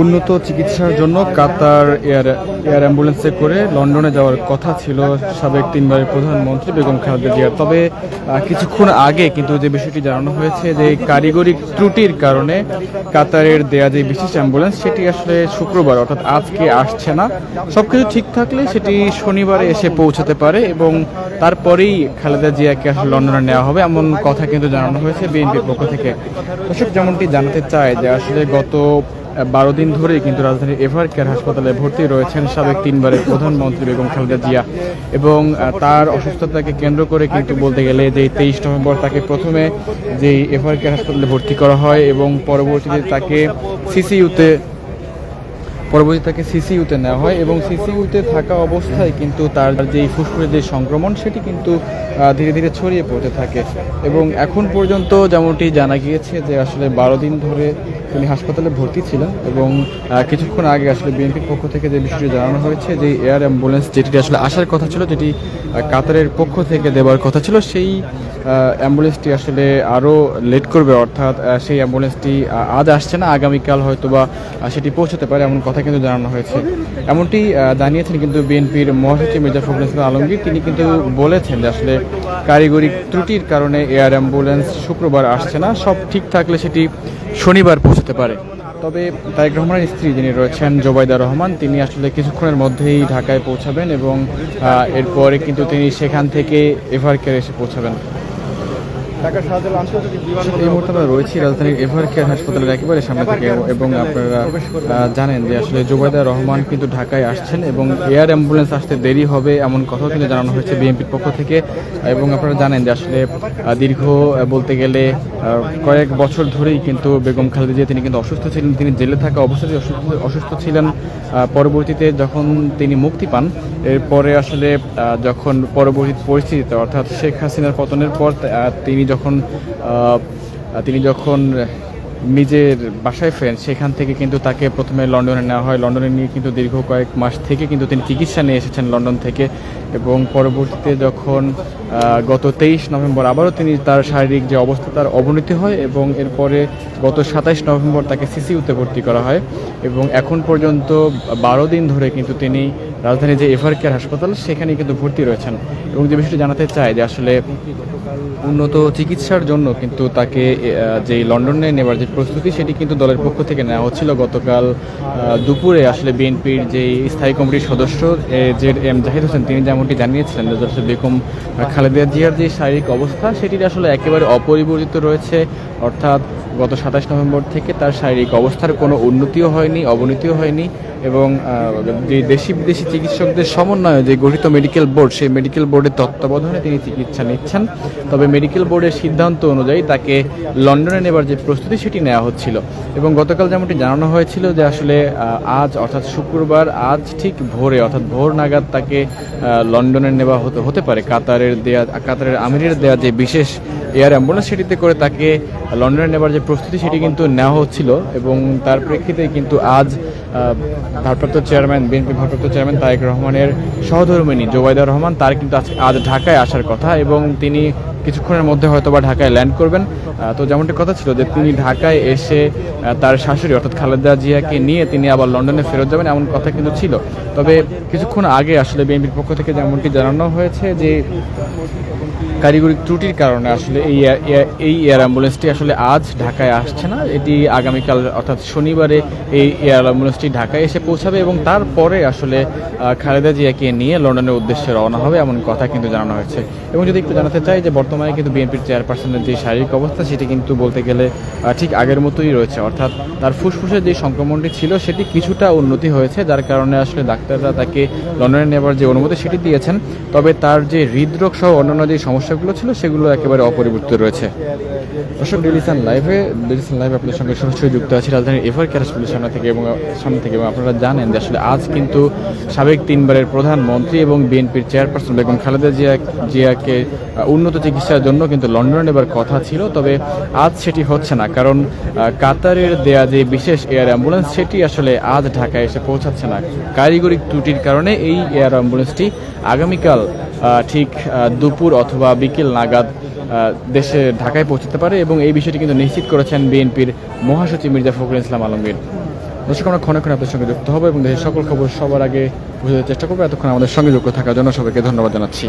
উন্নত চিকিৎসার জন্য কাতার এয়ার অ্যাম্বুলেন্সে করে লন্ডনে যাওয়ার কথা ছিল সাবেক তিনবারের প্রধানমন্ত্রী বেগম খালেদা জিয়ার। তবে কিছুক্ষণ আগে কিন্তু যে বিষয়টি জানানো হয়েছে যে কারিগরি ত্রুটির কারণে কাতারের দেয়া যে বিশেষ অ্যাম্বুলেন্স সেটি আসলে শুক্রবার অর্থাৎ আজকে আসছে না। সবকিছু ঠিক থাকলে সেটি শনিবারে এসে পৌঁছাতে পারে এবং তারপরেই খালেদা জিয়াকে আসলে লন্ডনে নেওয়া হবে এমন কথা কিন্তু জানানো হয়েছে বিএনপির পক্ষ থেকে। দর্শক যেমনটি জানাতে চায় যে আসলে গত 12 দিন ধরেই কিন্তু রাজধানীর এভার কেয়ার হাসপাতালে ভর্তি রয়েছেন সাবেক তিনবারের প্রধানমন্ত্রী বেগম খালেদা জিয়া এবং তার অসুস্থতাকে কেন্দ্র করে কিন্তু বলতে গেলে যে 23 নভেম্বর তাকে প্রথমে যেই এভার কেয়ার হাসপাতালে ভর্তি করা হয় এবং পরবর্তীতে তাকে সিসিইউতে নেওয়া হয় এবং সিসিইউতে থাকা অবস্থায় কিন্তু তার যেই ফুসফুসের যে সংক্রমণ সেটি কিন্তু ধীরে ধীরে ছড়িয়ে পড়তে থাকে এবং এখন পর্যন্ত যেমনটি জানা গিয়েছে যে আসলে 12 দিন ধরে তিনি হাসপাতালে ভর্তি ছিলেন এবং কিছুক্ষণ আগে আসলে বিএনপির পক্ষ থেকে যে বিষয়টি জানানো হয়েছে যে এয়ার অ্যাম্বুলেন্স যেটি আসলে আসার কথা ছিল, যেটি কাতারের পক্ষ থেকে দেওয়ার কথা ছিল, সেই অ্যাম্বুলেন্সটি আসলে আরও লেট করবে, অর্থাৎ সেই অ্যাম্বুলেন্সটি আজ আসছে না, আগামীকাল হয়তো বা সেটি পৌঁছতে পারে এমন কথা কিন্তু জানানো হয়েছে। এমনটি জানিয়েছেন কিন্তু বিএনপির মহাসচিব মির্জা ফখরুল ইসলাম আলমগীর। তিনি কিন্তু বলেছেন যে আসলে কারিগরি ত্রুটির কারণে এয়ার অ্যাম্বুলেন্স শুক্রবার আসছে না, সব ঠিক থাকলে সেটি শনিবার পৌঁছতে পারে। তবে তারেক রহমানের স্ত্রী যিনি রয়েছেন জোবাইদা রহমান, তিনি আসলে কিছুক্ষণের মধ্যেই ঢাকায় পৌঁছাবেন এবং এরপরে কিন্তু তিনি সেখান থেকে এভার কেয়ার এসে পৌঁছাবেন। এই মুহূর্তে আমরা রয়েছি রাজধানীর এভার কেয়ার হাসপাতালের একেবারে সামনে থেকে এবং আপনারা জানেন যে আসলে জোবাইদা রহমান কিন্তু ঢাকায় আসছেন এবং এয়ার অ্যাম্বুলেন্স আসতে দেরি হবে এমন কথাও কিন্তু জানানো হয়েছে বিএনপির পক্ষ থেকে। এবং আপনারা জানেন যে আসলে দীর্ঘ বলতে গেলে কয়েক বছর ধরেই কিন্তু বেগম খালেদা জিয়া তিনি কিন্তু অসুস্থ ছিলেন, তিনি জেলে থাকা অবস্থাতেই অসুস্থ ছিলেন। পরবর্তীতে যখন তিনি মুক্তি পান, এরপরে আসলে যখন পরবর্তী পরিস্থিতিতে অর্থাৎ শেখ হাসিনার পতনের পর তিনি যখন নিজের বাসায় ফেরেন, সেখান থেকে কিন্তু তাকে প্রথমে লন্ডনে নেওয়া হয়। লন্ডনে নিয়ে কিন্তু দীর্ঘ কয়েক মাস থেকে কিন্তু তিনি চিকিৎসা নিয়ে এসেছেন লন্ডন থেকে এবং পরবর্তীতে যখন গত 23 নভেম্বর আবারও তিনি তার শারীরিক যে অবস্থা তার অবনতি হয় এবং এরপরে গত 27 নভেম্বর তাকে সিসিইউতে ভর্তি করা হয় এবং এখন পর্যন্ত 12 দিন ধরে কিন্তু তিনি রাজধানীর যে এভার কেয়ার হাসপাতাল সেখানে কিন্তু ভর্তি রয়েছেন। এবং যে বিষয়টি জানাতে চায় যে আসলে উন্নত চিকিৎসার জন্য কিন্তু তাকে যে লন্ডনে নেওয়ার যে প্রস্তুতি সেটি কিন্তু দলের পক্ষ থেকে নেওয়া হচ্ছিল। গতকাল দুপুরে আসলে বিএনপির যে স্থায়ী কমিটির সদস্য জেড.এম. জাহিদ হোসেন তিনি যেমনটি জানিয়েছিলেন যে আসলে বেগম খালেদা জিয়ার যে শারীরিক অবস্থা সেটি আসলে একেবারে অপরিবর্তিত রয়েছে, অর্থাৎ গত 27 নভেম্বর থেকে তার শারীরিক অবস্থার কোনো উন্নতিও হয়নি, অবনতিও হয়নি এবং যে দেশি বিদেশি চিকিৎসকদের সমন্বয়ে যে গঠিত মেডিকেল বোর্ড, সেই মেডিকেল বোর্ডের তত্ত্বাবধানে তিনি চিকিৎসা নিচ্ছেন। তবে মেডিকেল বোর্ডের সিদ্ধান্ত অনুযায়ী তাকে লন্ডনে নেবার যে প্রস্তুতি সেটি নেওয়া হচ্ছিল এবং গতকাল যেমনটি জানানো হয়েছিল যে আসলে আজ অর্থাৎ শুক্রবার আজ ঠিক ভোরে অর্থাৎ ভোর নাগাদ তাকে লন্ডনে নেওয়া হতে পারে। কাতারের আমিরের দেয়া যে বিশেষ এয়ার অ্যাম্বুলেন্স সেটিতে করে তাকে লন্ডনে নেবার যে প্রস্তুতি সেটি কিন্তু নেওয়া হচ্ছিল এবং তার প্রেক্ষিতে কিন্তু আজ বিএনপি ভারপ্রাপ্ত চেয়ারম্যান তারেক রহমানের সহধর্মিণী জোবাইদা রহমান তার কিন্তু আজ ঢাকায় আসার কথা এবং তিনি কিছুক্ষণের মধ্যে হয়তো বা ঢাকায় ল্যান্ড করবেন। তো যেমনটি কথা ছিল যে তিনি ঢাকায় এসে তার শাশুড়ি অর্থাৎ খালেদা জিয়াকে নিয়ে তিনি আবার লন্ডনে ফেরত যাবেন এমন কথা কিন্তু ছিল। তবে কিছুক্ষণ আগে আসলে বিএনপির পক্ষ থেকে যেমনটি জানানো হয়েছে যে কারিগরি ত্রুটির কারণে আসলে এই এয়ার অ্যাম্বুলেন্সটি আসলে আজ ঢাকায় আসছে না, এটি আগামীকাল অর্থাৎ শনিবারে এই এয়ার অ্যাম্বুলেন্সটি ঢাকায় এসে পৌঁছাবে এবং তারপরে আসলে খালেদা জিয়াকে নিয়ে লন্ডনের উদ্দেশ্যে রওনা হবে এমন কথা কিন্তু জানানো হয়েছে। এবং যদি একটু জানাতে চাই যে বর্তমানে কিন্তু বিএনপির চেয়ারপারসনের যে শারীরিক অবস্থা সেটি কিন্তু বলতে গেলে ঠিক আগের মতোই রয়েছে, অর্থাৎ তার ফুসফুসের যে সংক্রমণটি ছিল সেটি কিছুটা উন্নতি হয়েছে, যার কারণে আসলে ডাক্তাররা তাকে লন্ডনে নেওয়ার যে অনুমতি সেটি দিয়েছেন। তবে তার যে হৃদরোগ সহ অন্যান্য যে সমস্যাগুলো ছিল সেগুলো একেবারে অপরিবর্তিত রয়েছে। দর্শক ডেলিসান লাইভে আপনাদের সঙ্গে সরাসরি যুক্ত আছি রাজধানীর এভার কেয়ার হাসপাতালের সামনে থেকে এবং আপনারা জানেন যে আসলে আজ কিন্তু সাবেক তিনবারের প্রধানমন্ত্রী এবং বিএনপির চেয়ারপারসন বেগম খালেদা জিয়াকে উন্নত চিকিৎসার জন্য কিন্তু লন্ডনে নেবার কথা ছিল। তবে আজ সেটি হচ্ছে না, কারণ কাতারের দেয়া যে বিশেষ এয়ার অ্যাম্বুলেন্স সেটি আসলে আজ ঢাকায় এসে পৌঁছাচ্ছে না। কারিগরি ত্রুটির কারণে এই এয়ার অ্যাম্বুলেন্সটি আগামীকাল ঠিক দুপুর অথবা বিকেল নাগাদ দেশে ঢাকায় পৌঁছতে পারে, এবং এই বিষয়টি কিন্তু নিশ্চিত করেছেন বিএনপির মহাসচিব মির্জা ফখরুল ইসলাম আলমগীর। দর্শক, আমরা ক্ষণে ক্ষণে আপনাদের সঙ্গে যুক্ত হবো এবং দেশের সকল খবর সবার আগে বুঝতে চেষ্টা করবো। এতক্ষণ আমাদের সঙ্গে যুক্ত থাকার জন্য সবাইকে ধন্যবাদ জানাচ্ছি।